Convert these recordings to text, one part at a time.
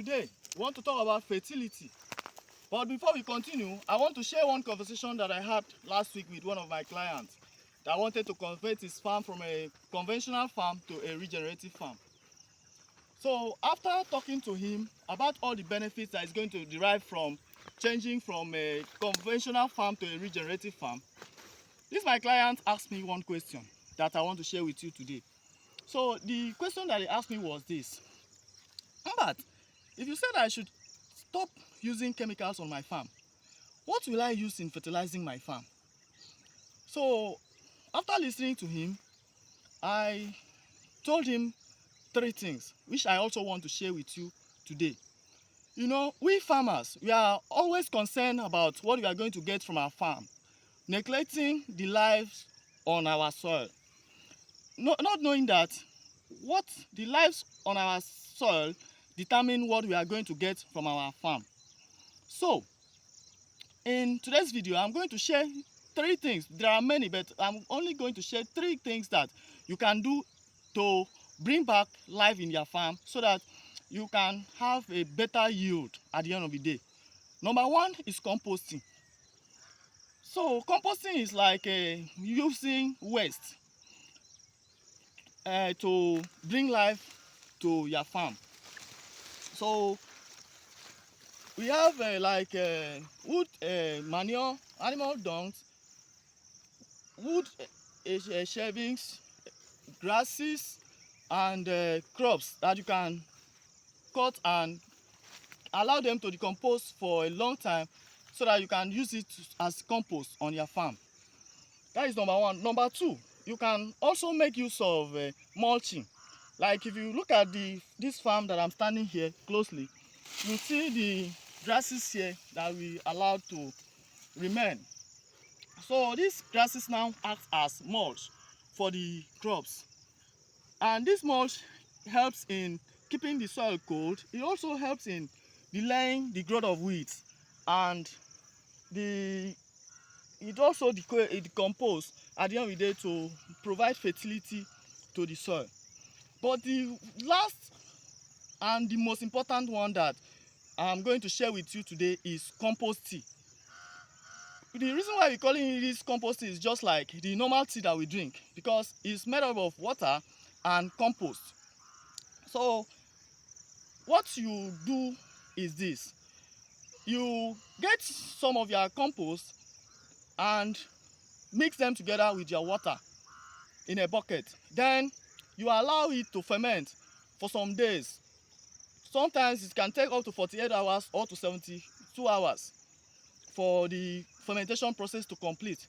Today, we want to talk about fertility. But before we continue, I want to share one conversation that I had last week with one of my clients that wanted to convert his farm from a conventional farm to a regenerative farm. So after talking to him about all the benefits that is going to derive from changing from a conventional farm to a regenerative farm, this my client asked me one question that I want to share with you today. So the question that he asked me was this: But if you said I should stop using chemicals on my farm, what will I use in fertilizing my farm? So after listening to him, I told him three things which I also want to share with you today. You know, we farmers, we are always concerned about what we are going to get from our farm, neglecting the lives on our soil. Not knowing that what the lives on our soil determine what we are going to get from our farm. So in today's video, I'm going to share three things. There are many, but I'm only going to share three things that you can do to bring back life in your farm so that you can have a better yield at the end of the day. Number one is composting. So composting is like using waste to bring life to your farm. So we have wood manure, animal dung, wood shavings, grasses, and crops that you can cut and allow them to decompose for a long time so that you can use it as compost on your farm. That is number one. Number two, you can also make use of mulching. Like if you look at this farm that I'm standing here closely, you see the grasses here that we allowed to remain. So these grasses now act as mulch for the crops, and this mulch helps in keeping the soil cold. It also helps in delaying the growth of weeds, and it also decomposes at the end of the day to provide fertility to the soil. But the last and the most important one that I'm going to share with you today is compost tea. The reason why we're calling it this compost tea is just like the normal tea that we drink, because it's made up of water and compost. So what you do is this: you get some of your compost and mix them together with your water in a bucket. Then you allow it to ferment for some days. Sometimes it can take up to 48 hours or to 72 hours for the fermentation process to complete.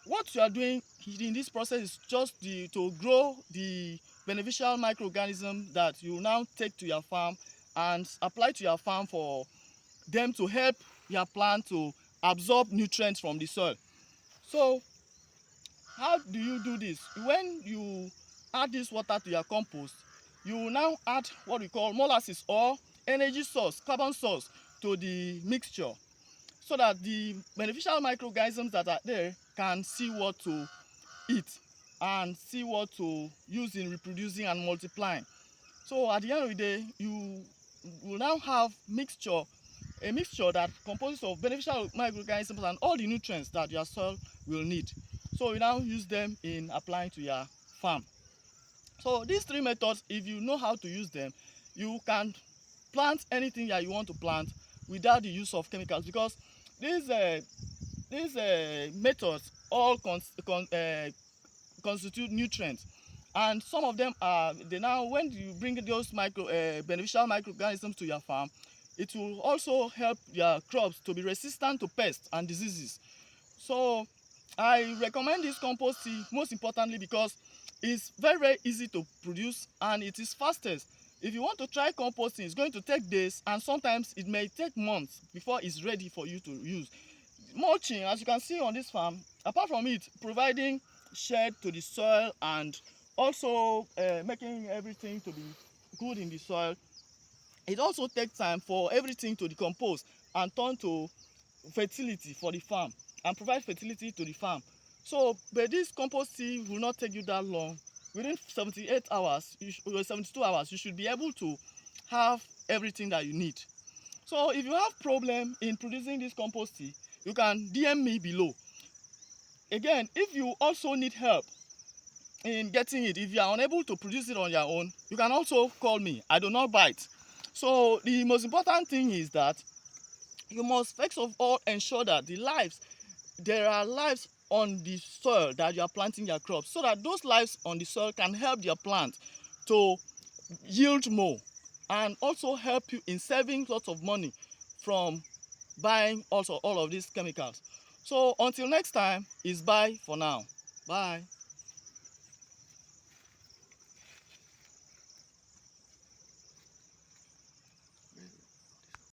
What you are doing in this process is just to grow the beneficial microorganisms that you now take to your farm and apply to your farm for them to help your plant to absorb nutrients from the soil. So how do you do this? When you add this water to your compost, you will now add what we call molasses or energy source, carbon source, to the mixture, so that the beneficial microorganisms that are there can see what to eat and see what to use in reproducing and multiplying. So at the end of the day, you will now have a mixture that composes of beneficial microorganisms and all the nutrients that your soil will need. So you now use them in applying to your farm. So these three methods, if you know how to use them, you can plant anything that you want to plant without the use of chemicals, because these methods all constitute nutrients, and some of them are when you bring those beneficial microorganisms to your farm, it will also help your crops to be resistant to pests and diseases. So I recommend this compost tea most importantly because it's very easy to produce and it is fastest. If you want to try composting, it's going to take days and sometimes it may take months before it's ready for you to use. Mulching, as you can see on this farm, apart from it providing shade to the soil and also making everything to be good in the soil, it also takes time for everything to decompose and turn to fertility for the farm and provide fertility to the farm. So, but this compost tea will not take you that long. Within 72 hours, you should be able to have everything that you need. So if you have problem in producing this compost tea, you can DM me below. Again, if you also need help in getting it, if you are unable to produce it on your own, you can also call me. I do not bite. So the most important thing is that you must first of all ensure that there are lives on the soil that you are planting your crops, so that those lives on the soil can help your plant to yield more, and also help you in saving lots of money from buying also all of these chemicals. So until next time, is bye for now. Bye.